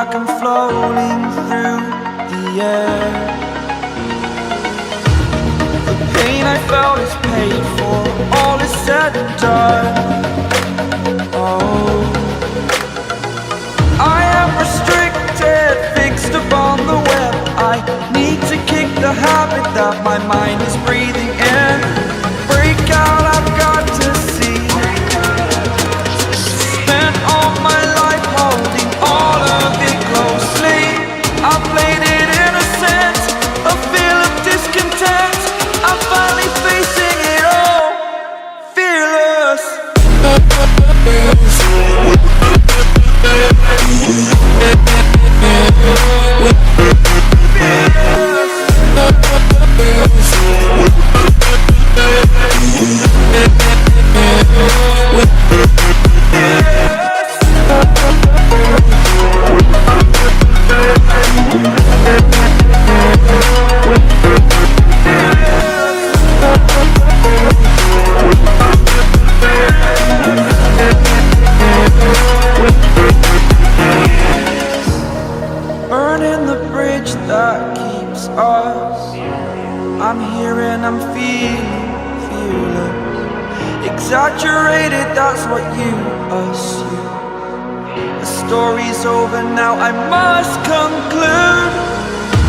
like I'm floating through the air. The pain I felt is paid for, all is said and done. Oh, I am restricted, fixed upon the web. I need to kick the habit that my mind is breathing in. Break out, I've got to see. Spent all my life holding all of it closely. I played it innocent, a feel of discontent. I'm finally facing it all, fearless. Burning the bridge that keeps us. I'm here and I'm feeling fearless. Exaggerated, that's what you assume. The story's over now, I must conclude.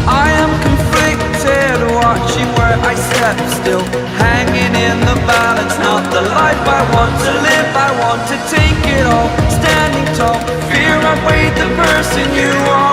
I am conflicted, watching where I step still, hanging in the balance. Not the life I want to live, I want to take it all. Standing tall, fear I weighed the person you are.